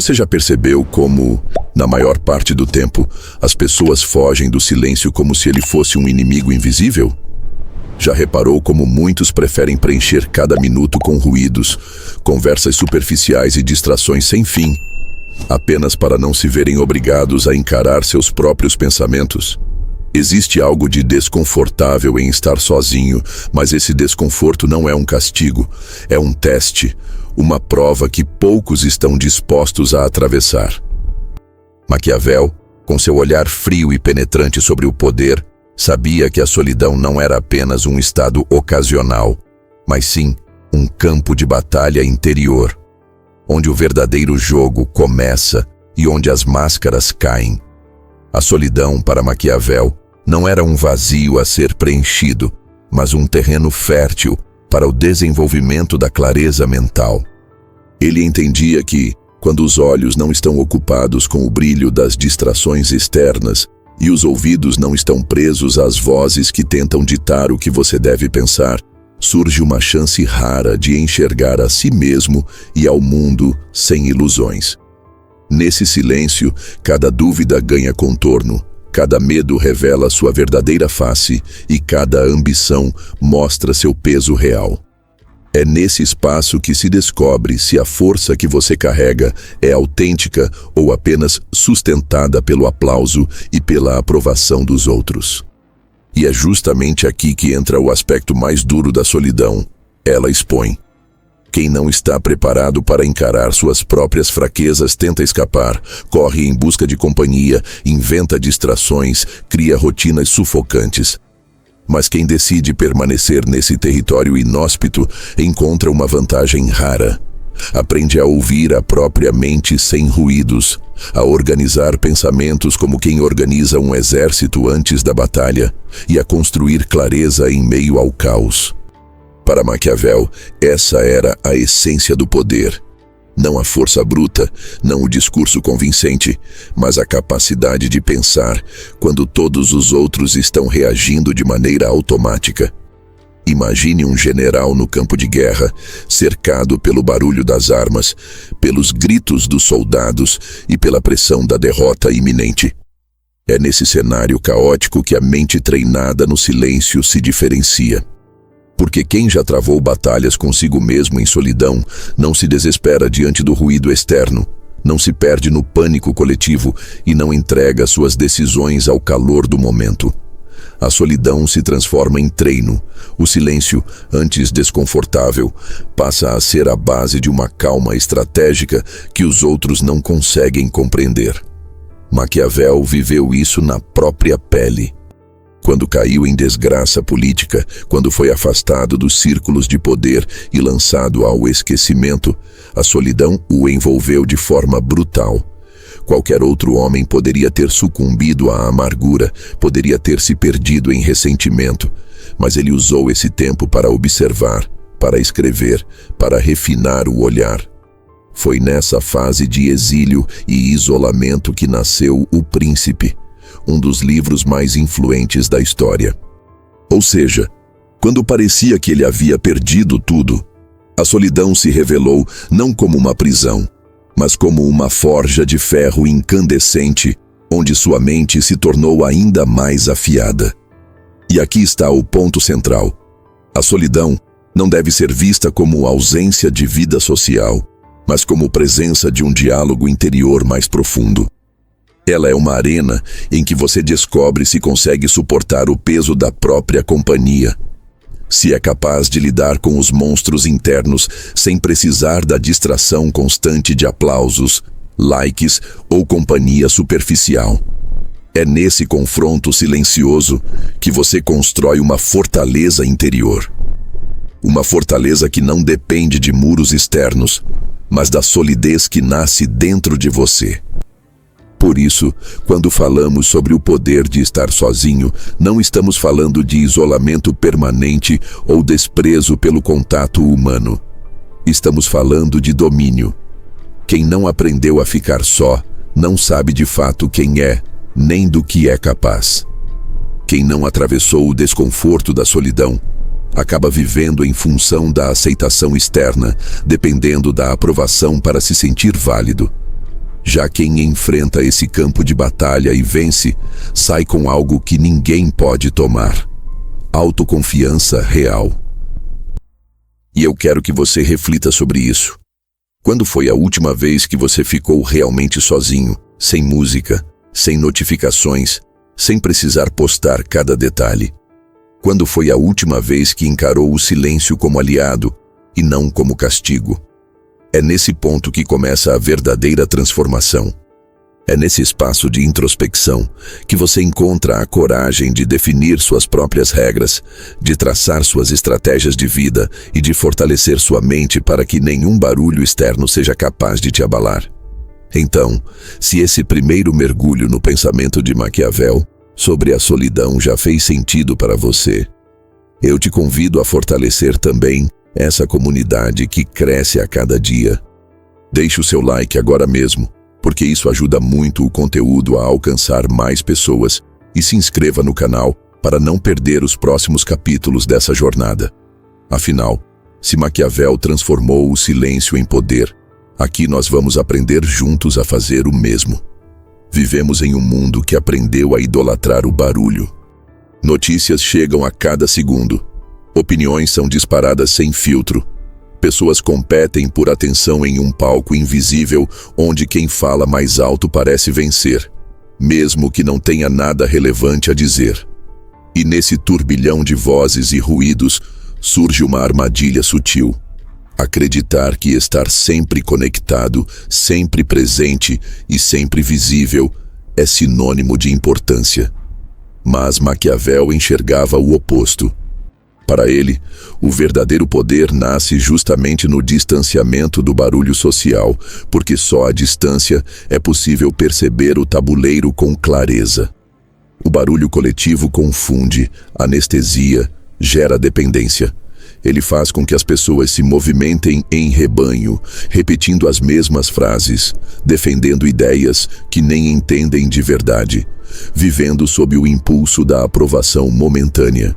Você já percebeu como, na maior parte do tempo, as pessoas fogem do silêncio como se ele fosse um inimigo invisível? Já reparou como muitos preferem preencher cada minuto com ruídos, conversas superficiais e distrações sem fim, apenas para não se verem obrigados a encarar seus próprios pensamentos? Existe algo de desconfortável em estar sozinho, mas esse desconforto não é um castigo, é um teste, uma prova que poucos estão dispostos a atravessar. Maquiavel, com seu olhar frio e penetrante sobre o poder, sabia que a solidão não era apenas um estado ocasional, mas sim um campo de batalha interior, onde o verdadeiro jogo começa e onde as máscaras caem. A solidão, para Maquiavel, não era um vazio a ser preenchido, mas um terreno fértil para o desenvolvimento da clareza mental. Ele entendia que, quando os olhos não estão ocupados com o brilho das distrações externas e os ouvidos não estão presos às vozes que tentam ditar o que você deve pensar, surge uma chance rara de enxergar a si mesmo e ao mundo sem ilusões. Nesse silêncio, cada dúvida ganha contorno, cada medo revela sua verdadeira face e cada ambição mostra seu peso real. É nesse espaço que se descobre se a força que você carrega é autêntica ou apenas sustentada pelo aplauso e pela aprovação dos outros. E é justamente aqui que entra o aspecto mais duro da solidão. Ela expõe. Quem não está preparado para encarar suas próprias fraquezas tenta escapar, corre em busca de companhia, inventa distrações, cria rotinas sufocantes. Mas quem decide permanecer nesse território inóspito encontra uma vantagem rara. Aprende a ouvir a própria mente sem ruídos, a organizar pensamentos como quem organiza um exército antes da batalha e a construir clareza em meio ao caos. Para Maquiavel, essa era a essência do poder. Não a força bruta, não o discurso convincente, mas a capacidade de pensar quando todos os outros estão reagindo de maneira automática. Imagine um general no campo de guerra, cercado pelo barulho das armas, pelos gritos dos soldados e pela pressão da derrota iminente. É nesse cenário caótico que a mente treinada no silêncio se diferencia. Porque quem já travou batalhas consigo mesmo em solidão não se desespera diante do ruído externo, não se perde no pânico coletivo e não entrega suas decisões ao calor do momento. A solidão se transforma em treino. O silêncio, antes desconfortável, passa a ser a base de uma calma estratégica que os outros não conseguem compreender. Maquiavel viveu isso na própria pele. Quando caiu em desgraça política, quando foi afastado dos círculos de poder e lançado ao esquecimento, a solidão o envolveu de forma brutal. Qualquer outro homem poderia ter sucumbido à amargura, poderia ter se perdido em ressentimento, mas ele usou esse tempo para observar, para escrever, para refinar o olhar. Foi nessa fase de exílio e isolamento que nasceu O Príncipe, um dos livros mais influentes da história. Ou seja, quando parecia que ele havia perdido tudo, a solidão se revelou não como uma prisão, mas como uma forja de ferro incandescente, onde sua mente se tornou ainda mais afiada. E aqui está o ponto central. A solidão não deve ser vista como ausência de vida social, mas como presença de um diálogo interior mais profundo. Ela é uma arena em que você descobre se consegue suportar o peso da própria companhia, se é capaz de lidar com os monstros internos sem precisar da distração constante de aplausos, likes ou companhia superficial. É nesse confronto silencioso que você constrói uma fortaleza interior. Uma fortaleza que não depende de muros externos, mas da solidez que nasce dentro de você. Por isso, quando falamos sobre o poder de estar sozinho, não estamos falando de isolamento permanente ou desprezo pelo contato humano. Estamos falando de domínio. Quem não aprendeu a ficar só, não sabe de fato quem é, nem do que é capaz. Quem não atravessou o desconforto da solidão, acaba vivendo em função da aceitação externa, dependendo da aprovação para se sentir válido. Já quem enfrenta esse campo de batalha e vence, sai com algo que ninguém pode tomar: autoconfiança real. E eu quero que você reflita sobre isso. Quando foi a última vez que você ficou realmente sozinho, sem música, sem notificações, sem precisar postar cada detalhe? Quando foi a última vez que encarou o silêncio como aliado e não como castigo? É nesse ponto que começa a verdadeira transformação. É nesse espaço de introspecção que você encontra a coragem de definir suas próprias regras, de traçar suas estratégias de vida e de fortalecer sua mente para que nenhum barulho externo seja capaz de te abalar. Então, se esse primeiro mergulho no pensamento de Maquiavel sobre a solidão já fez sentido para você, eu te convido a fortalecer também essa comunidade que cresce a cada dia. Deixe o seu like agora mesmo, porque isso ajuda muito o conteúdo a alcançar mais pessoas, e se inscreva no canal para não perder os próximos capítulos dessa jornada. Afinal, se Maquiavel transformou o silêncio em poder, aqui nós vamos aprender juntos a fazer o mesmo. Vivemos em um mundo que aprendeu a idolatrar o barulho. Notícias chegam a cada segundo. Opiniões são disparadas sem filtro. Pessoas competem por atenção em um palco invisível onde quem fala mais alto parece vencer, mesmo que não tenha nada relevante a dizer. E nesse turbilhão de vozes e ruídos surge uma armadilha sutil: acreditar que estar sempre conectado, sempre presente e sempre visível é sinônimo de importância. Mas Maquiavel enxergava o oposto. Para ele, o verdadeiro poder nasce justamente no distanciamento do barulho social, porque só à distância é possível perceber o tabuleiro com clareza. O barulho coletivo confunde, anestesia, gera dependência. Ele faz com que as pessoas se movimentem em rebanho, repetindo as mesmas frases, defendendo ideias que nem entendem de verdade, vivendo sob o impulso da aprovação momentânea.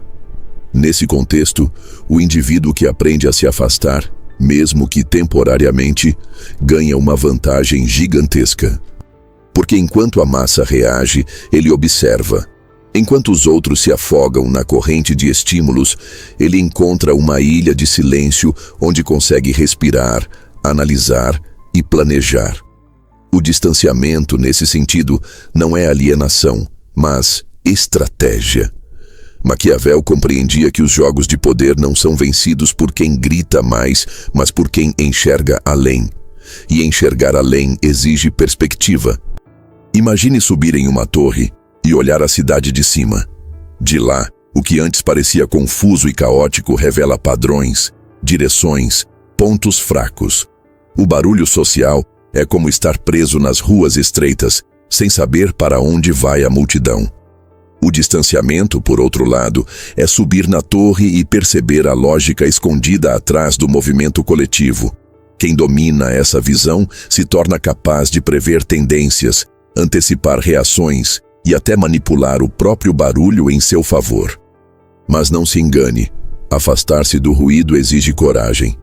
Nesse contexto, o indivíduo que aprende a se afastar, mesmo que temporariamente, ganha uma vantagem gigantesca. Porque enquanto a massa reage, ele observa. Enquanto os outros se afogam na corrente de estímulos, ele encontra uma ilha de silêncio onde consegue respirar, analisar e planejar. O distanciamento, nesse sentido, não é alienação, mas estratégia. Maquiavel compreendia que os jogos de poder não são vencidos por quem grita mais, mas por quem enxerga além. E enxergar além exige perspectiva. Imagine subir em uma torre e olhar a cidade de cima. De lá, o que antes parecia confuso e caótico revela padrões, direções, pontos fracos. O barulho social é como estar preso nas ruas estreitas, sem saber para onde vai a multidão. O distanciamento, por outro lado, é subir na torre e perceber a lógica escondida atrás do movimento coletivo. Quem domina essa visão se torna capaz de prever tendências, antecipar reações e até manipular o próprio barulho em seu favor. Mas não se engane, afastar-se do ruído exige coragem.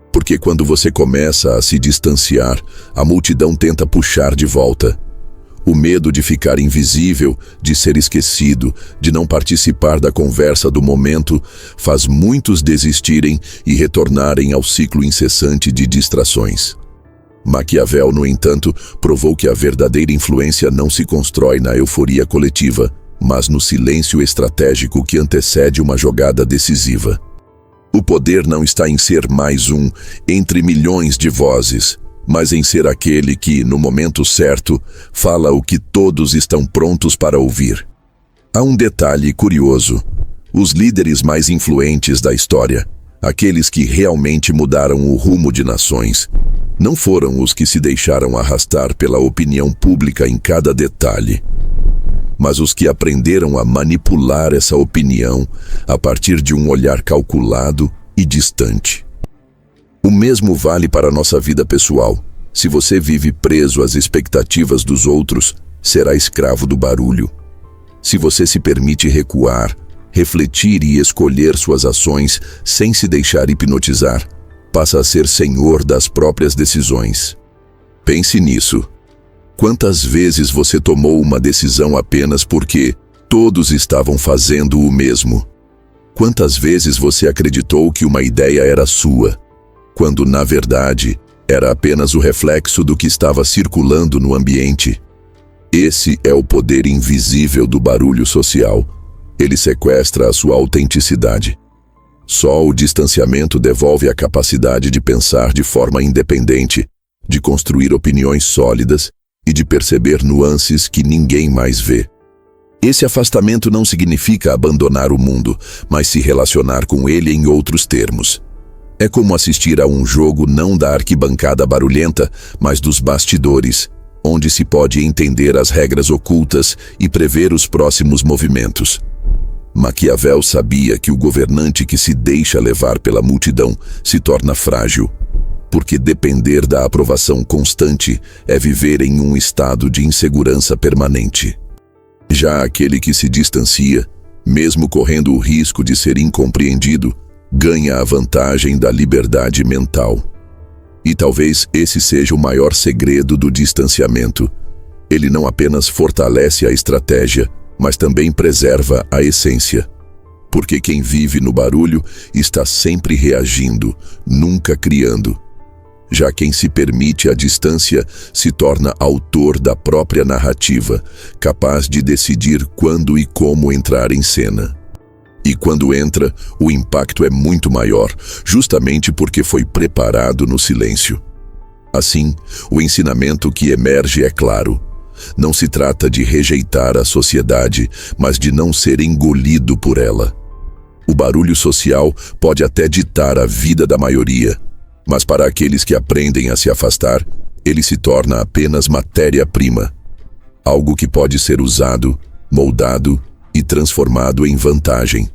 Porque quando você começa a se distanciar, a multidão tenta puxar de volta. O medo de ficar invisível, de ser esquecido, de não participar da conversa do momento, faz muitos desistirem e retornarem ao ciclo incessante de distrações. Maquiavel, no entanto, provou que a verdadeira influência não se constrói na euforia coletiva, mas no silêncio estratégico que antecede uma jogada decisiva. O poder não está em ser mais um entre milhões de vozes, mas em ser aquele que, no momento certo, fala o que todos estão prontos para ouvir. Há um detalhe curioso: os líderes mais influentes da história, aqueles que realmente mudaram o rumo de nações, não foram os que se deixaram arrastar pela opinião pública em cada detalhe, mas os que aprenderam a manipular essa opinião a partir de um olhar calculado e distante. O mesmo vale para a nossa vida pessoal. Se você vive preso às expectativas dos outros, será escravo do barulho. Se você se permite recuar, refletir e escolher suas ações sem se deixar hipnotizar, passa a ser senhor das próprias decisões. Pense nisso. Quantas vezes você tomou uma decisão apenas porque todos estavam fazendo o mesmo? Quantas vezes você acreditou que uma ideia era sua, quando na verdade era apenas o reflexo do que estava circulando no ambiente? Esse é o poder invisível do barulho social. Ele sequestra a sua autenticidade. Só o distanciamento devolve a capacidade de pensar de forma independente, de construir opiniões sólidas e de perceber nuances que ninguém mais vê. Esse afastamento não significa abandonar o mundo, mas se relacionar com ele em outros termos. É como assistir a um jogo não da arquibancada barulhenta, mas dos bastidores, onde se pode entender as regras ocultas e prever os próximos movimentos. Maquiavel sabia que o governante que se deixa levar pela multidão se torna frágil, porque depender da aprovação constante é viver em um estado de insegurança permanente. Já aquele que se distancia, mesmo correndo o risco de ser incompreendido, ganha a vantagem da liberdade mental. E talvez esse seja o maior segredo do distanciamento. Ele não apenas fortalece a estratégia, mas também preserva a essência. Porque quem vive no barulho está sempre reagindo, nunca criando. Já quem se permite a distância se torna autor da própria narrativa, capaz de decidir quando e como entrar em cena. E quando entra, o impacto é muito maior, justamente porque foi preparado no silêncio. Assim, o ensinamento que emerge é claro. Não se trata de rejeitar a sociedade, mas de não ser engolido por ela. O barulho social pode até ditar a vida da maioria, mas para aqueles que aprendem a se afastar, ele se torna apenas matéria-prima. Algo que pode ser usado, moldado e transformado em vantagem.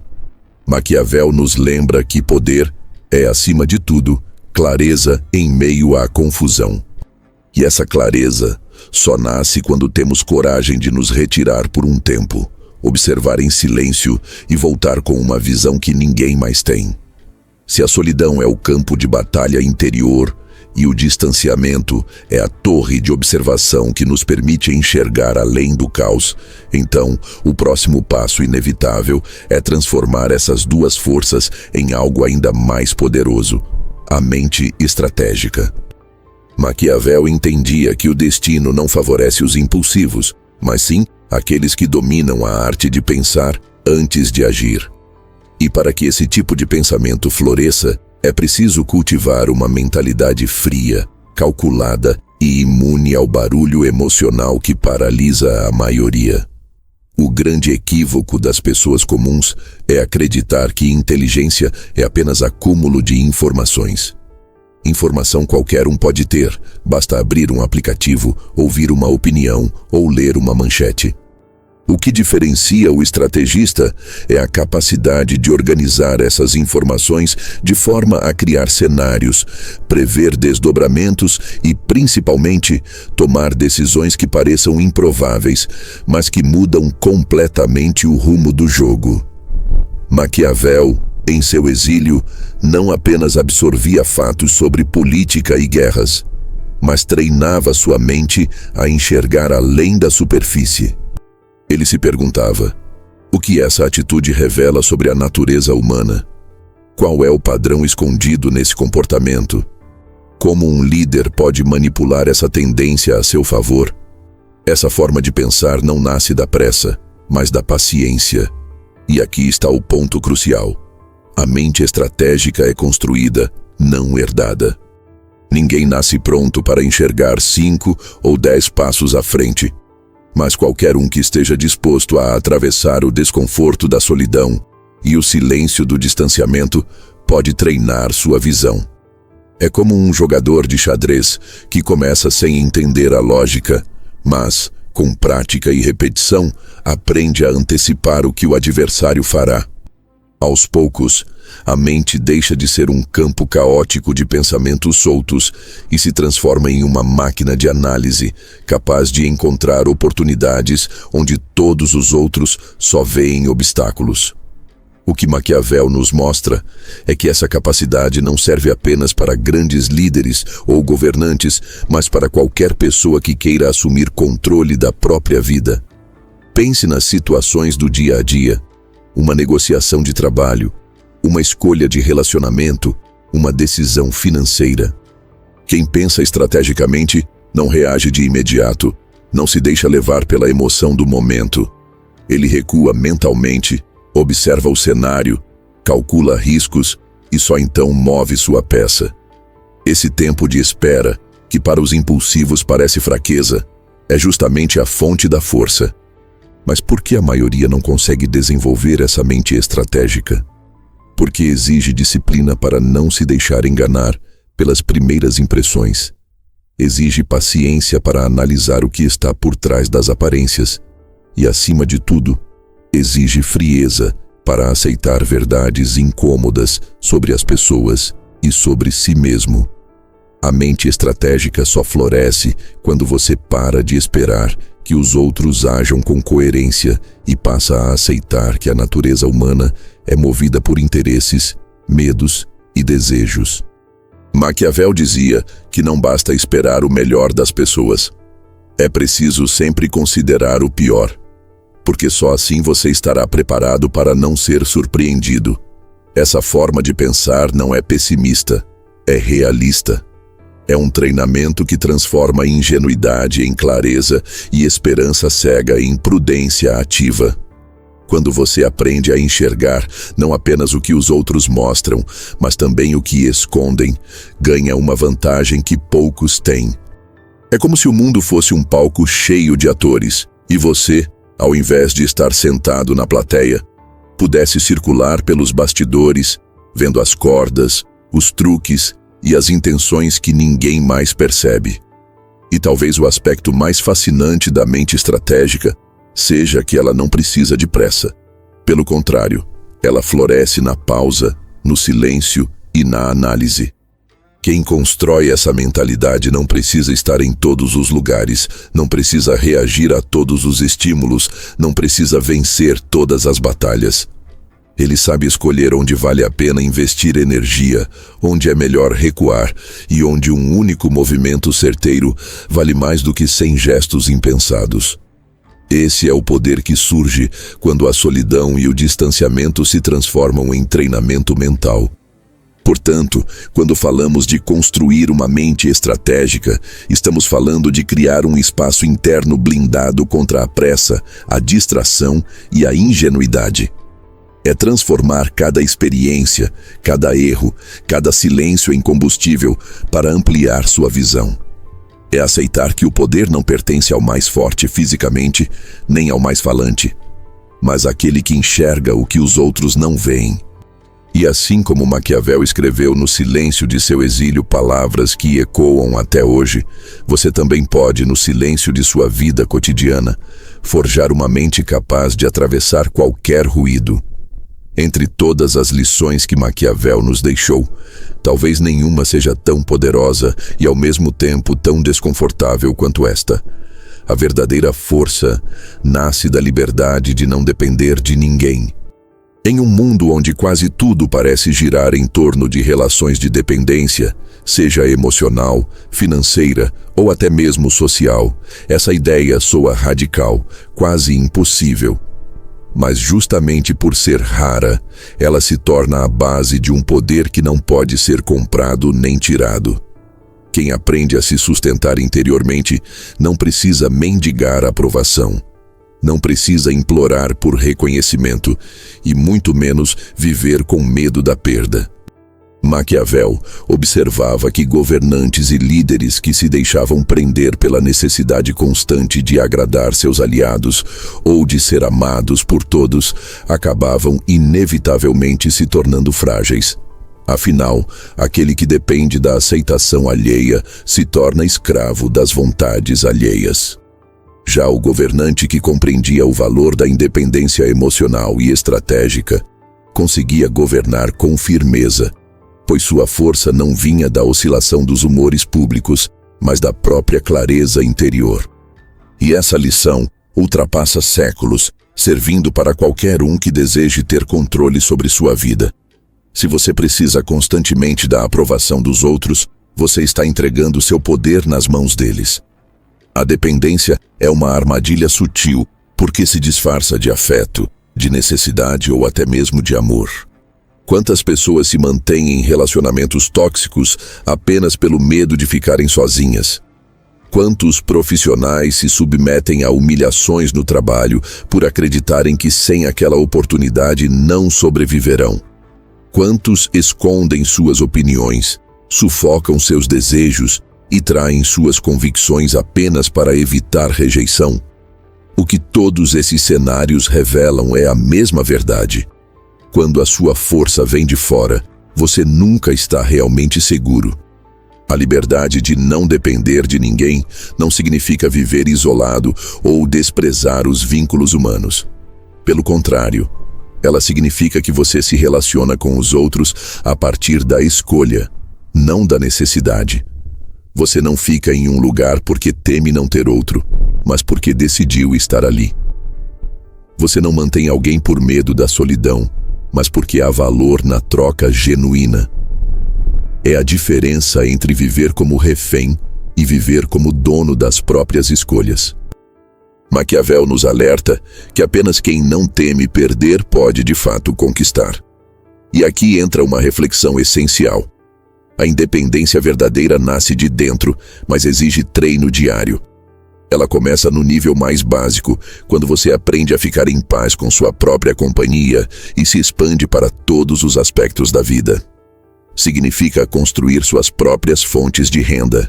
Maquiavel nos lembra que poder é, acima de tudo, clareza em meio à confusão. E essa clareza só nasce quando temos coragem de nos retirar por um tempo, observar em silêncio e voltar com uma visão que ninguém mais tem. Se a solidão é o campo de batalha interior e o distanciamento é a torre de observação que nos permite enxergar além do caos, então o próximo passo inevitável é transformar essas duas forças em algo ainda mais poderoso: a mente estratégica. Maquiavel entendia que o destino não favorece os impulsivos, mas sim aqueles que dominam a arte de pensar antes de agir. E para que esse tipo de pensamento floresça, é preciso cultivar uma mentalidade fria, calculada e imune ao barulho emocional que paralisa a maioria. O grande equívoco das pessoas comuns é acreditar que inteligência é apenas acúmulo de informações. Informação qualquer um pode ter, basta abrir um aplicativo, ouvir uma opinião ou ler uma manchete. O que diferencia o estrategista é a capacidade de organizar essas informações de forma a criar cenários, prever desdobramentos e, principalmente, tomar decisões que pareçam improváveis, mas que mudam completamente o rumo do jogo. Maquiavel, em seu exílio, não apenas absorvia fatos sobre política e guerras, mas treinava sua mente a enxergar além da superfície. Ele se perguntava: o que essa atitude revela sobre a natureza humana? Qual é o padrão escondido nesse comportamento? Como um líder pode manipular essa tendência a seu favor? Essa forma de pensar não nasce da pressa, mas da paciência. E aqui está o ponto crucial. A mente estratégica é construída, não herdada. Ninguém nasce pronto para enxergar 5 ou 10 passos à frente. Mas qualquer um que esteja disposto a atravessar o desconforto da solidão e o silêncio do distanciamento pode treinar sua visão. É como um jogador de xadrez que começa sem entender a lógica, mas, com prática e repetição, aprende a antecipar o que o adversário fará. Aos poucos, a mente deixa de ser um campo caótico de pensamentos soltos e se transforma em uma máquina de análise, capaz de encontrar oportunidades onde todos os outros só veem obstáculos. O que Maquiavel nos mostra é que essa capacidade não serve apenas para grandes líderes ou governantes, mas para qualquer pessoa que queira assumir controle da própria vida. Pense nas situações do dia a dia, uma negociação de trabalho, uma escolha de relacionamento, uma decisão financeira. Quem pensa estrategicamente não reage de imediato, não se deixa levar pela emoção do momento. Ele recua mentalmente, observa o cenário, calcula riscos e só então move sua peça. Esse tempo de espera, que para os impulsivos parece fraqueza, é justamente a fonte da força. Mas por que a maioria não consegue desenvolver essa mente estratégica? Porque exige disciplina para não se deixar enganar pelas primeiras impressões. Exige paciência para analisar o que está por trás das aparências. E, acima de tudo, exige frieza para aceitar verdades incômodas sobre as pessoas e sobre si mesmo. A mente estratégica só floresce quando você para de esperar que os outros ajam com coerência e passa a aceitar que a natureza humana é movida por interesses, medos e desejos. Maquiavel dizia que não basta esperar o melhor das pessoas. É preciso sempre considerar o pior, porque só assim você estará preparado para não ser surpreendido. Essa forma de pensar não é pessimista, é realista. É um treinamento que transforma ingenuidade em clareza e esperança cega em prudência ativa. Quando você aprende a enxergar não apenas o que os outros mostram, mas também o que escondem, ganha uma vantagem que poucos têm. É como se o mundo fosse um palco cheio de atores, e você, ao invés de estar sentado na plateia, pudesse circular pelos bastidores, vendo as cordas, os truques e as intenções que ninguém mais percebe. E talvez o aspecto mais fascinante da mente estratégica seja que ela não precisa de pressa. Pelo contrário, ela floresce na pausa, no silêncio e na análise. Quem constrói essa mentalidade não precisa estar em todos os lugares, não precisa reagir a todos os estímulos, não precisa vencer todas as batalhas. Ele sabe escolher onde vale a pena investir energia, onde é melhor recuar e onde um único movimento certeiro vale mais do que 100 gestos impensados. Esse é o poder que surge quando a solidão e o distanciamento se transformam em treinamento mental. Portanto, quando falamos de construir uma mente estratégica, estamos falando de criar um espaço interno blindado contra a pressa, a distração e a ingenuidade. É transformar cada experiência, cada erro, cada silêncio em combustível para ampliar sua visão. É aceitar que o poder não pertence ao mais forte fisicamente, nem ao mais falante, mas àquele que enxerga o que os outros não veem. E assim como Maquiavel escreveu no silêncio de seu exílio palavras que ecoam até hoje, você também pode, no silêncio de sua vida cotidiana, forjar uma mente capaz de atravessar qualquer ruído. Entre todas as lições que Maquiavel nos deixou, talvez nenhuma seja tão poderosa e ao mesmo tempo tão desconfortável quanto esta. A verdadeira força nasce da liberdade de não depender de ninguém. Em um mundo onde quase tudo parece girar em torno de relações de dependência, seja emocional, financeira ou até mesmo social, essa ideia soa radical, quase impossível. Mas justamente por ser rara, ela se torna a base de um poder que não pode ser comprado nem tirado. Quem aprende a se sustentar interiormente não precisa mendigar aprovação. Não precisa implorar por reconhecimento e muito menos viver com medo da perda. Maquiavel observava que governantes e líderes que se deixavam prender pela necessidade constante de agradar seus aliados ou de ser amados por todos acabavam inevitavelmente se tornando frágeis. Afinal, aquele que depende da aceitação alheia se torna escravo das vontades alheias. Já o governante que compreendia o valor da independência emocional e estratégica conseguia governar com firmeza, pois sua força não vinha da oscilação dos humores públicos, mas da própria clareza interior. E essa lição ultrapassa séculos, servindo para qualquer um que deseje ter controle sobre sua vida. Se você precisa constantemente da aprovação dos outros, você está entregando seu poder nas mãos deles. A dependência é uma armadilha sutil, porque se disfarça de afeto, de necessidade ou até mesmo de amor. Quantas pessoas se mantêm em relacionamentos tóxicos apenas pelo medo de ficarem sozinhas? Quantos profissionais se submetem a humilhações no trabalho por acreditarem que sem aquela oportunidade não sobreviverão? Quantos escondem suas opiniões, sufocam seus desejos e traem suas convicções apenas para evitar rejeição? O que todos esses cenários revelam é a mesma verdade. Quando a sua força vem de fora, você nunca está realmente seguro. A liberdade de não depender de ninguém não significa viver isolado ou desprezar os vínculos humanos. Pelo contrário, ela significa que você se relaciona com os outros a partir da escolha, não da necessidade. Você não fica em um lugar porque teme não ter outro, mas porque decidiu estar ali. Você não mantém alguém por medo da solidão, mas porque há valor na troca genuína. É a diferença entre viver como refém e viver como dono das próprias escolhas. Maquiavel nos alerta que apenas quem não teme perder pode de fato conquistar. E aqui entra uma reflexão essencial. A independência verdadeira nasce de dentro, mas exige treino diário. Ela começa no nível mais básico, quando você aprende a ficar em paz com sua própria companhia e se expande para todos os aspectos da vida. Significa construir suas próprias fontes de renda,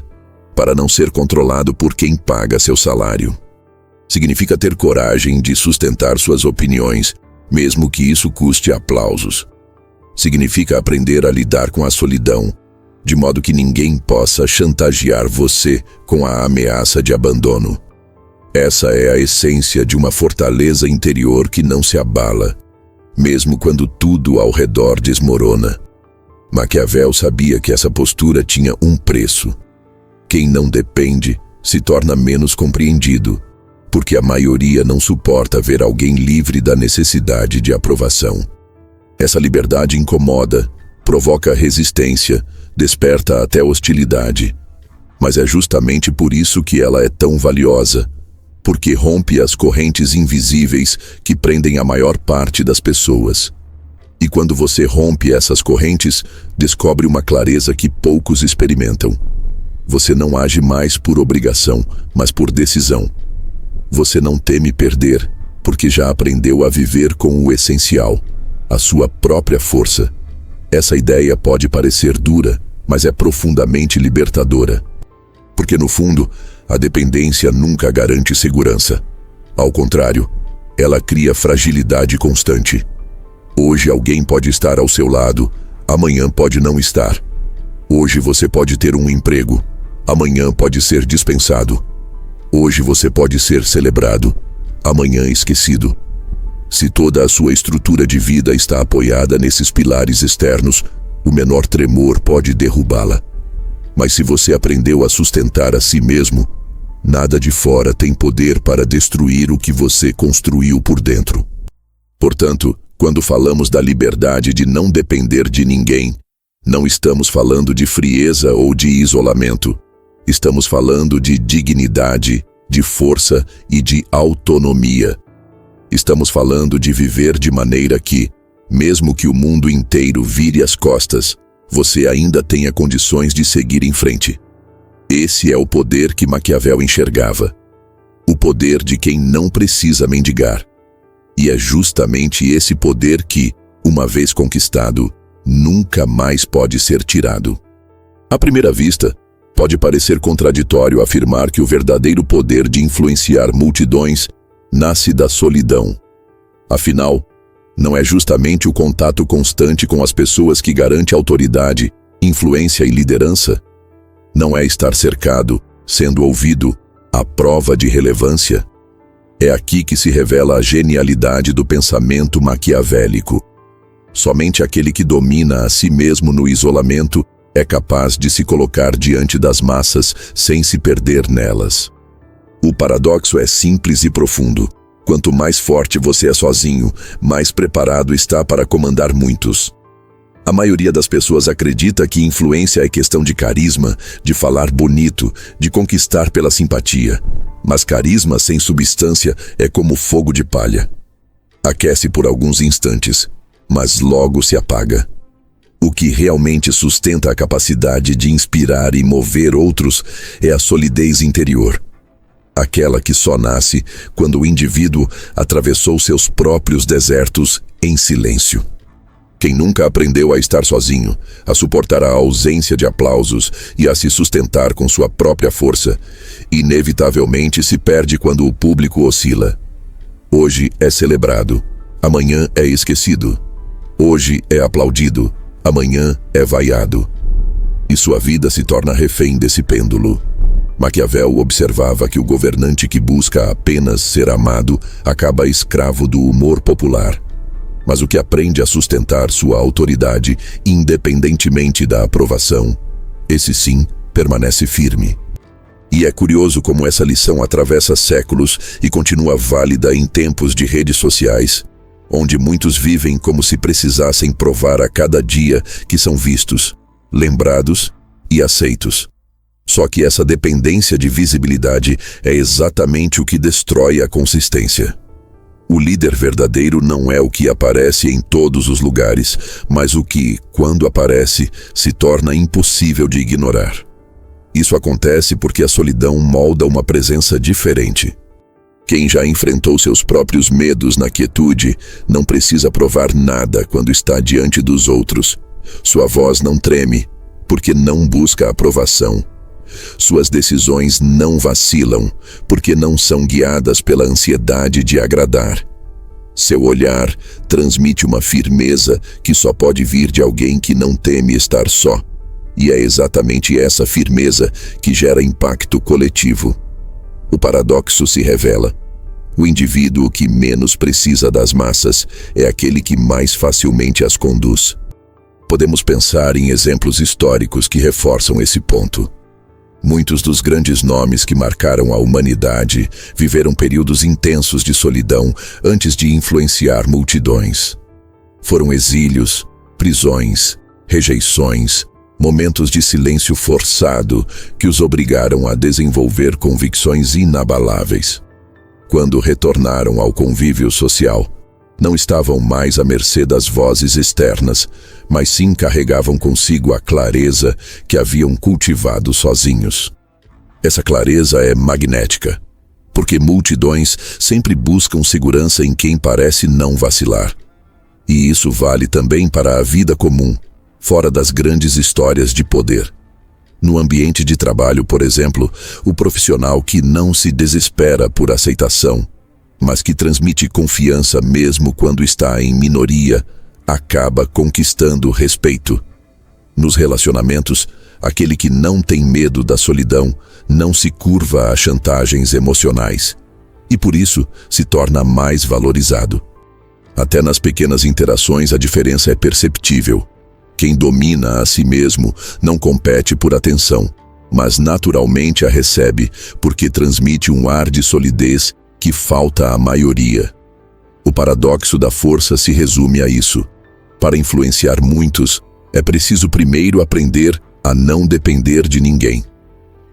para não ser controlado por quem paga seu salário. Significa ter coragem de sustentar suas opiniões, mesmo que isso custe aplausos. Significa aprender a lidar com a solidão, de modo que ninguém possa chantagear você com a ameaça de abandono. Essa é a essência de uma fortaleza interior que não se abala, mesmo quando tudo ao redor desmorona. Maquiavel sabia que essa postura tinha um preço. Quem não depende se torna menos compreendido, porque a maioria não suporta ver alguém livre da necessidade de aprovação. Essa liberdade incomoda, provoca resistência, desperta até hostilidade. Mas é justamente por isso que ela é tão valiosa, porque rompe as correntes invisíveis que prendem a maior parte das pessoas. E quando você rompe essas correntes, descobre uma clareza que poucos experimentam. Você não age mais por obrigação, mas por decisão. Você não teme perder, porque já aprendeu a viver com o essencial, a sua própria força. Essa ideia pode parecer dura, mas é profundamente libertadora. Porque no fundo, a dependência nunca garante segurança. Ao contrário, ela cria fragilidade constante. Hoje alguém pode estar ao seu lado, amanhã pode não estar. Hoje você pode ter um emprego, amanhã pode ser dispensado. Hoje você pode ser celebrado, amanhã esquecido. Se toda a sua estrutura de vida está apoiada nesses pilares externos, o menor tremor pode derrubá-la. Mas se você aprendeu a sustentar a si mesmo, nada de fora tem poder para destruir o que você construiu por dentro. Portanto, quando falamos da liberdade de não depender de ninguém, não estamos falando de frieza ou de isolamento. Estamos falando de dignidade, de força e de autonomia. Estamos falando de viver de maneira que, mesmo que o mundo inteiro vire as costas, você ainda tenha condições de seguir em frente. Esse é o poder que Maquiavel enxergava. O poder de quem não precisa mendigar. E é justamente esse poder que, uma vez conquistado, nunca mais pode ser tirado. À primeira vista, pode parecer contraditório afirmar que o verdadeiro poder de influenciar multidões nasce da solidão. Afinal, não é justamente o contato constante com as pessoas que garante autoridade, influência e liderança? Não é estar cercado, sendo ouvido, a prova de relevância? É aqui que se revela a genialidade do pensamento maquiavélico. Somente aquele que domina a si mesmo no isolamento é capaz de se colocar diante das massas sem se perder nelas. O paradoxo é simples e profundo. Quanto mais forte você é sozinho, mais preparado está para comandar muitos. A maioria das pessoas acredita que influência é questão de carisma, de falar bonito, de conquistar pela simpatia. Mas carisma sem substância é como fogo de palha. Aquece por alguns instantes, mas logo se apaga. O que realmente sustenta a capacidade de inspirar e mover outros é a solidez interior. Aquela que só nasce quando o indivíduo atravessou seus próprios desertos em silêncio. Quem nunca aprendeu a estar sozinho, a suportar a ausência de aplausos e a se sustentar com sua própria força, inevitavelmente se perde quando o público oscila. Hoje é celebrado, amanhã é esquecido. Hoje é aplaudido, amanhã é vaiado. E sua vida se torna refém desse pêndulo. Maquiavel observava que o governante que busca apenas ser amado acaba escravo do humor popular. Mas o que aprende a sustentar sua autoridade, independentemente da aprovação, esse sim permanece firme. E é curioso como essa lição atravessa séculos e continua válida em tempos de redes sociais, onde muitos vivem como se precisassem provar a cada dia que são vistos, lembrados e aceitos. Só que essa dependência de visibilidade é exatamente o que destrói a consistência. O líder verdadeiro não é o que aparece em todos os lugares, mas o que, quando aparece, se torna impossível de ignorar. Isso acontece porque a solidão molda uma presença diferente. Quem já enfrentou seus próprios medos na quietude não precisa provar nada quando está diante dos outros. Sua voz não treme, porque não busca aprovação. Suas decisões não vacilam, porque não são guiadas pela ansiedade de agradar. Seu olhar transmite uma firmeza que só pode vir de alguém que não teme estar só. E é exatamente essa firmeza que gera impacto coletivo. O paradoxo se revela. O indivíduo que menos precisa das massas é aquele que mais facilmente as conduz. Podemos pensar em exemplos históricos que reforçam esse ponto. Muitos dos grandes nomes que marcaram a humanidade viveram períodos intensos de solidão antes de influenciar multidões. Foram exílios, prisões, rejeições, momentos de silêncio forçado que os obrigaram a desenvolver convicções inabaláveis. Quando retornaram ao convívio social, não estavam mais à mercê das vozes externas, mas sim carregavam consigo a clareza que haviam cultivado sozinhos. Essa clareza é magnética, porque multidões sempre buscam segurança em quem parece não vacilar. E isso vale também para a vida comum, fora das grandes histórias de poder. No ambiente de trabalho, por exemplo, o profissional que não se desespera por aceitação, mas que transmite confiança mesmo quando está em minoria, acaba conquistando respeito. Nos relacionamentos, aquele que não tem medo da solidão não se curva a chantagens emocionais e por isso se torna mais valorizado. Até nas pequenas interações a diferença é perceptível. Quem domina a si mesmo não compete por atenção, mas naturalmente a recebe porque transmite um ar de solidez que falta à maioria. O paradoxo da força se resume a isso. Para influenciar muitos, é preciso primeiro aprender a não depender de ninguém.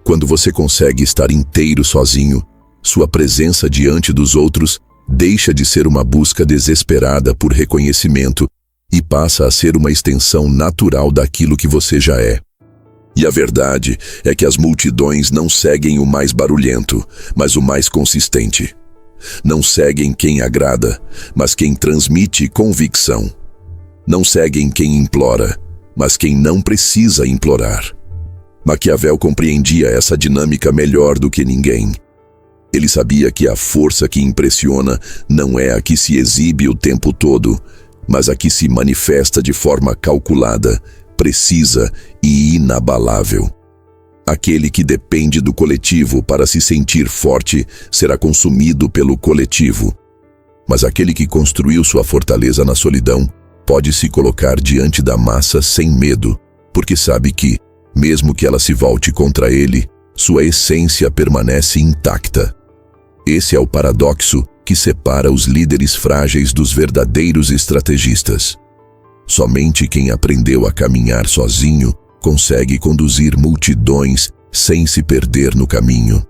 Quando você consegue estar inteiro sozinho, sua presença diante dos outros deixa de ser uma busca desesperada por reconhecimento e passa a ser uma extensão natural daquilo que você já é. E a verdade é que as multidões não seguem o mais barulhento, mas o mais consistente. Não seguem quem agrada, mas quem transmite convicção. Não seguem quem implora, mas quem não precisa implorar. Maquiavel compreendia essa dinâmica melhor do que ninguém. Ele sabia que a força que impressiona não é a que se exibe o tempo todo, mas a que se manifesta de forma calculada, precisa e inabalável. Aquele que depende do coletivo para se sentir forte será consumido pelo coletivo. Mas aquele que construiu sua fortaleza na solidão pode se colocar diante da massa sem medo, porque sabe que, mesmo que ela se volte contra ele, sua essência permanece intacta. Esse é o paradoxo que que separa os líderes frágeis dos verdadeiros estrategistas. Somente quem aprendeu a caminhar sozinho consegue conduzir multidões sem se perder no caminho.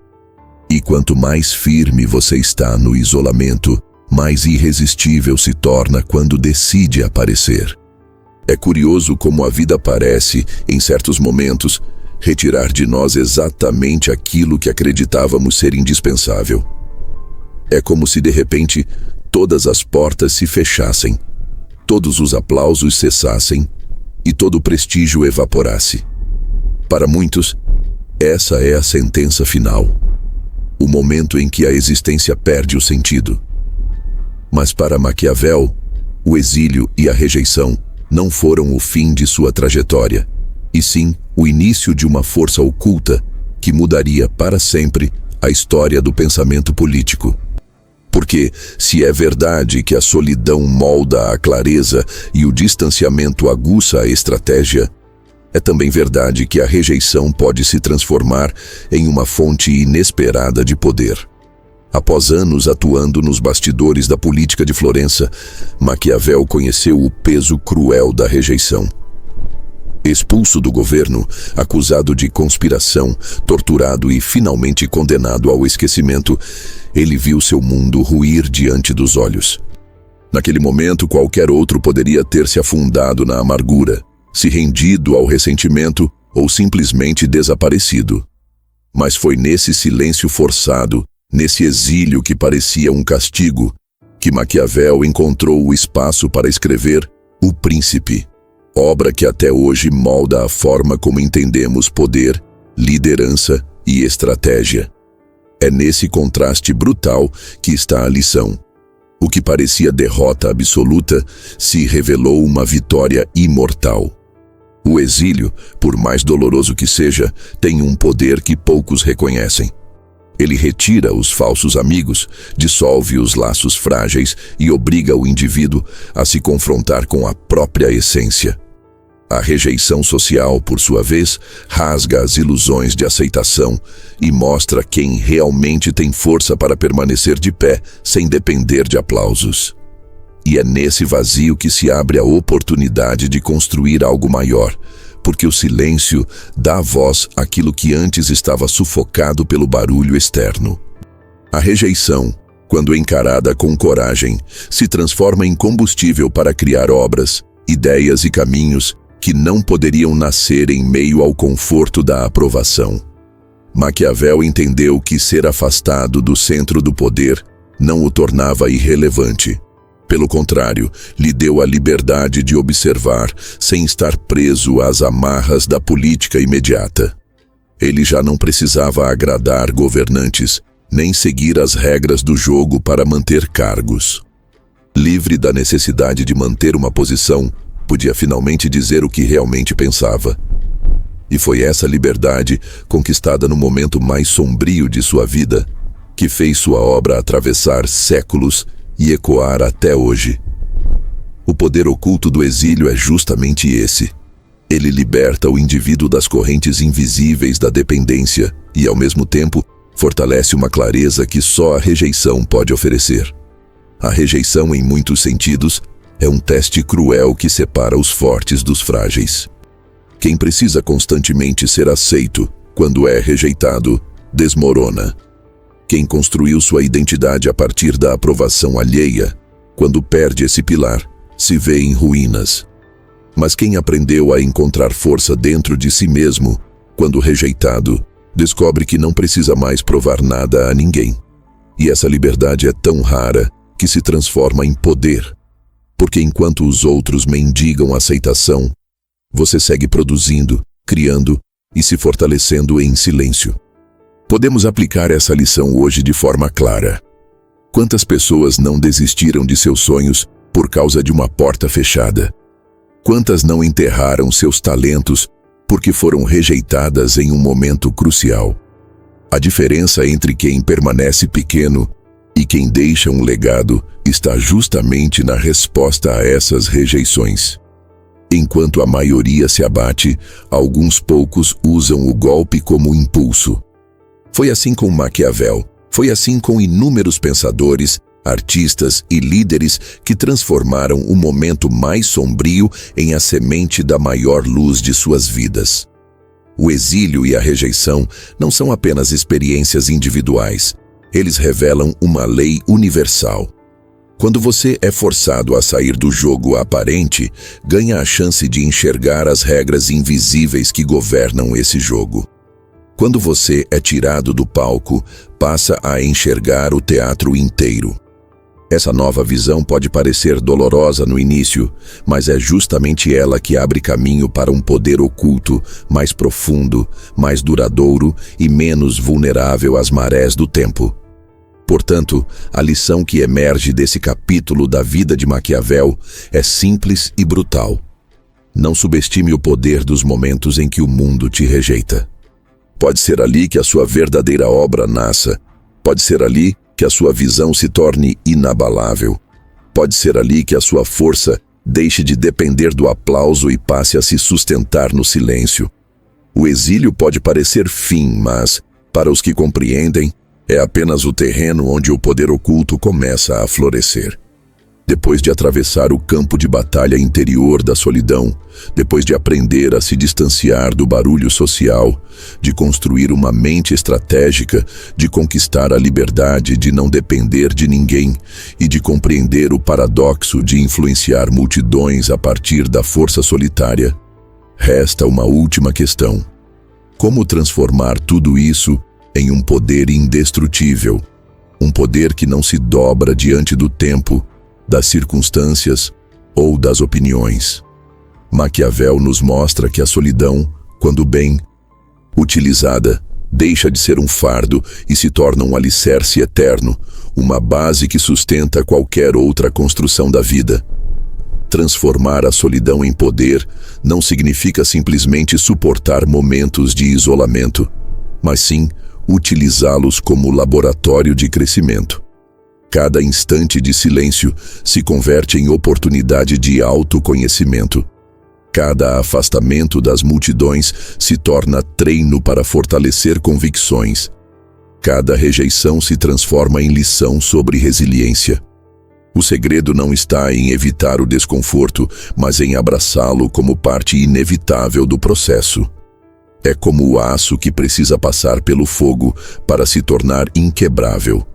E quanto mais firme você está no isolamento, mais irresistível se torna quando decide aparecer. É curioso como a vida parece, em certos momentos, retirar de nós exatamente aquilo que acreditávamos ser indispensável. É como se de repente todas as portas se fechassem, todos os aplausos cessassem e todo o prestígio evaporasse. Para muitos, essa é a sentença final, o momento em que a existência perde o sentido. Mas para Maquiavel, o exílio e a rejeição não foram o fim de sua trajetória, e sim o início de uma força oculta que mudaria para sempre a história do pensamento político. Porque, se é verdade que a solidão molda a clareza e o distanciamento aguça a estratégia, é também verdade que a rejeição pode se transformar em uma fonte inesperada de poder. Após anos atuando nos bastidores da política de Florença, Maquiavel conheceu o peso cruel da rejeição. Expulso do governo, acusado de conspiração, torturado e finalmente condenado ao esquecimento, ele viu seu mundo ruir diante dos olhos. Naquele momento, qualquer outro poderia ter se afundado na amargura, se rendido ao ressentimento ou simplesmente desaparecido. Mas foi nesse silêncio forçado, nesse exílio que parecia um castigo, que Maquiavel encontrou o espaço para escrever O Príncipe, obra que até hoje molda a forma como entendemos poder, liderança e estratégia. É nesse contraste brutal que está a lição. O que parecia derrota absoluta se revelou uma vitória imortal. O exílio, por mais doloroso que seja, tem um poder que poucos reconhecem. Ele retira os falsos amigos, dissolve os laços frágeis e obriga o indivíduo a se confrontar com a própria essência. A rejeição social, por sua vez, rasga as ilusões de aceitação e mostra quem realmente tem força para permanecer de pé sem depender de aplausos. E é nesse vazio que se abre a oportunidade de construir algo maior, porque o silêncio dá voz àquilo que antes estava sufocado pelo barulho externo. A rejeição, quando encarada com coragem, se transforma em combustível para criar obras, ideias e caminhos que não poderiam nascer em meio ao conforto da aprovação. Maquiavel entendeu que ser afastado do centro do poder não o tornava irrelevante. Pelo contrário, lhe deu a liberdade de observar, sem estar preso às amarras da política imediata. Ele já não precisava agradar governantes, nem seguir as regras do jogo para manter cargos. Livre da necessidade de manter uma posição, podia finalmente dizer o que realmente pensava. E foi essa liberdade, conquistada no momento mais sombrio de sua vida, que fez sua obra atravessar séculos e ecoar até hoje. O poder oculto do exílio é justamente esse. Ele liberta o indivíduo das correntes invisíveis da dependência e, ao mesmo tempo, fortalece uma clareza que só a rejeição pode oferecer. A rejeição, em muitos sentidos, é um teste cruel que separa os fortes dos frágeis. Quem precisa constantemente ser aceito, quando é rejeitado, desmorona. Quem construiu sua identidade a partir da aprovação alheia, quando perde esse pilar, se vê em ruínas. Mas quem aprendeu a encontrar força dentro de si mesmo, quando rejeitado, descobre que não precisa mais provar nada a ninguém. E essa liberdade é tão rara que se transforma em poder. Porque enquanto os outros mendigam aceitação, você segue produzindo, criando e se fortalecendo em silêncio. Podemos aplicar essa lição hoje de forma clara. Quantas pessoas não desistiram de seus sonhos por causa de uma porta fechada? Quantas não enterraram seus talentos porque foram rejeitadas em um momento crucial? A diferença entre quem permanece pequeno e quem deixa um legado está justamente na resposta a essas rejeições. Enquanto a maioria se abate, alguns poucos usam o golpe como impulso. Foi assim com Maquiavel, foi assim com inúmeros pensadores artistas e líderes que transformaram o momento mais sombrio em a semente da maior luz de suas vidas. O exílio e a rejeição não são apenas experiências individuais, eles revelam uma lei universal. Quando você é forçado a sair do jogo aparente, ganha a chance de enxergar as regras invisíveis que governam esse jogo. Quando você é tirado do palco, passa a enxergar o teatro inteiro. Essa nova visão pode parecer dolorosa no início, mas é justamente ela que abre caminho para um poder oculto, mais profundo, mais duradouro e menos vulnerável às marés do tempo. Portanto, a lição que emerge desse capítulo da vida de Maquiavel é simples e brutal. Não subestime o poder dos momentos em que o mundo te rejeita. Pode ser ali que a sua verdadeira obra nasça. Pode ser ali que a sua visão se torne inabalável. Pode ser ali que a sua força deixe de depender do aplauso e passe a se sustentar no silêncio. O exílio pode parecer fim, mas, para os que compreendem, é apenas o terreno onde o poder oculto começa a florescer. Depois de atravessar o campo de batalha interior da solidão, depois de aprender a se distanciar do barulho social, de construir uma mente estratégica, de conquistar a liberdade de não depender de ninguém e de compreender o paradoxo de influenciar multidões a partir da força solitária, resta uma última questão: como transformar tudo isso em um poder indestrutível, um poder que não se dobra diante do tempo, das circunstâncias ou das opiniões. Maquiavel nos mostra que a solidão, quando bem utilizada, deixa de ser um fardo e se torna um alicerce eterno, uma base que sustenta qualquer outra construção da vida. Transformar a solidão em poder não significa simplesmente suportar momentos de isolamento, mas sim utilizá-los como laboratório de crescimento. Cada instante de silêncio se converte em oportunidade de autoconhecimento. Cada afastamento das multidões se torna treino para fortalecer convicções. Cada rejeição se transforma em lição sobre resiliência. O segredo não está em evitar o desconforto, mas em abraçá-lo como parte inevitável do processo. É como o aço que precisa passar pelo fogo para se tornar inquebrável.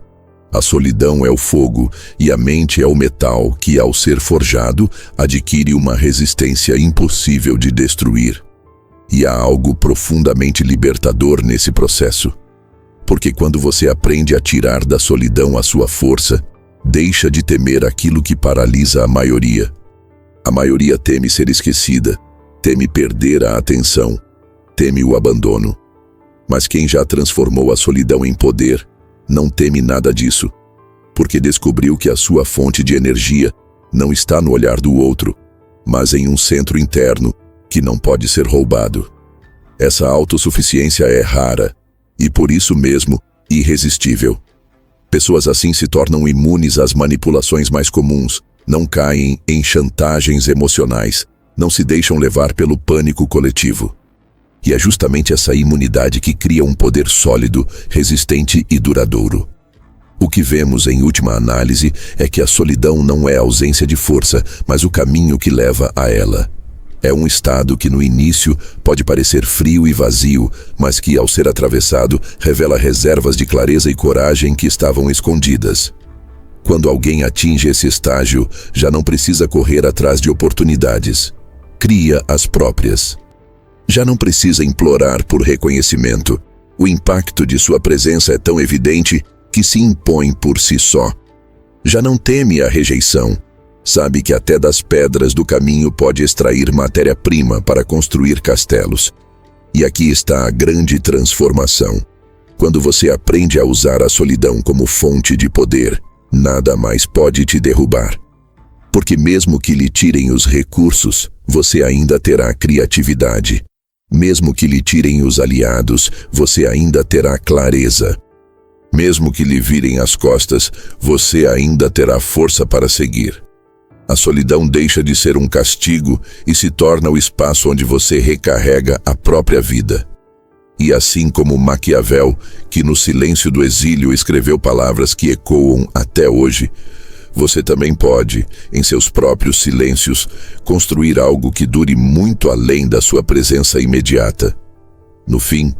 A solidão é o fogo e a mente é o metal que, ao ser forjado, adquire uma resistência impossível de destruir. E há algo profundamente libertador nesse processo. Porque quando você aprende a tirar da solidão a sua força, deixa de temer aquilo que paralisa a maioria. A maioria teme ser esquecida, teme perder a atenção, teme o abandono. Mas quem já transformou a solidão em poder, não teme nada disso, porque descobriu que a sua fonte de energia não está no olhar do outro, mas em um centro interno que não pode ser roubado. Essa autossuficiência é rara e, por isso mesmo, irresistível. Pessoas assim se tornam imunes às manipulações mais comuns, não caem em chantagens emocionais, não se deixam levar pelo pânico coletivo. E é justamente essa imunidade que cria um poder sólido, resistente e duradouro. O que vemos em última análise é que a solidão não é ausência de força, mas o caminho que leva a ela. É um estado que no início pode parecer frio e vazio, mas que ao ser atravessado revela reservas de clareza e coragem que estavam escondidas. Quando alguém atinge esse estágio, já não precisa correr atrás de oportunidades. Cria as próprias. Já não precisa implorar por reconhecimento. O impacto de sua presença é tão evidente que se impõe por si só. Já não teme a rejeição. Sabe que até das pedras do caminho pode extrair matéria-prima para construir castelos. E aqui está a grande transformação. Quando você aprende a usar a solidão como fonte de poder, nada mais pode te derrubar. Porque mesmo que lhe tirem os recursos, você ainda terá criatividade. Mesmo que lhe tirem os aliados, você ainda terá clareza. Mesmo que lhe virem as costas, você ainda terá força para seguir. A solidão deixa de ser um castigo e se torna o espaço onde você recarrega a própria vida. E assim como Maquiavel, que no silêncio do exílio escreveu palavras que ecoam até hoje, você também pode, em seus próprios silêncios, construir algo que dure muito além da sua presença imediata. No fim,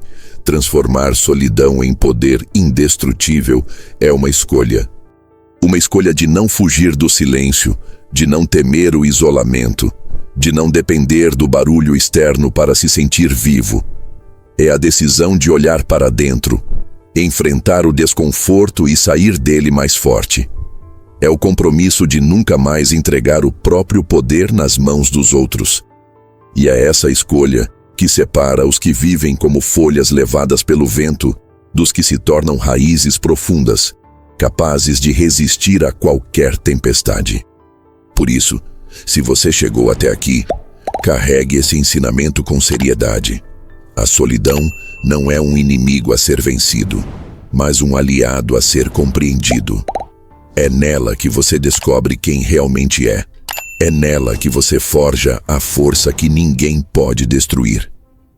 transformar solidão em poder indestrutível é uma escolha. Uma escolha de não fugir do silêncio, de não temer o isolamento, de não depender do barulho externo para se sentir vivo. É a decisão de olhar para dentro, enfrentar o desconforto e sair dele mais forte. É o compromisso de nunca mais entregar o próprio poder nas mãos dos outros. E é essa escolha que separa os que vivem como folhas levadas pelo vento dos que se tornam raízes profundas, capazes de resistir a qualquer tempestade. Por isso, se você chegou até aqui, carregue esse ensinamento com seriedade. A solidão não é um inimigo a ser vencido, mas um aliado a ser compreendido. É nela que você descobre quem realmente é. É nela que você forja a força que ninguém pode destruir.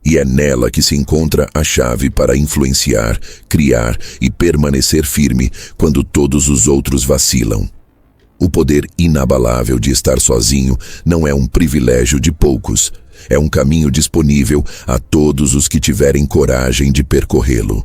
E é nela que se encontra a chave para influenciar, criar e permanecer firme quando todos os outros vacilam. O poder inabalável de estar sozinho não é um privilégio de poucos. É um caminho disponível a todos os que tiverem coragem de percorrê-lo.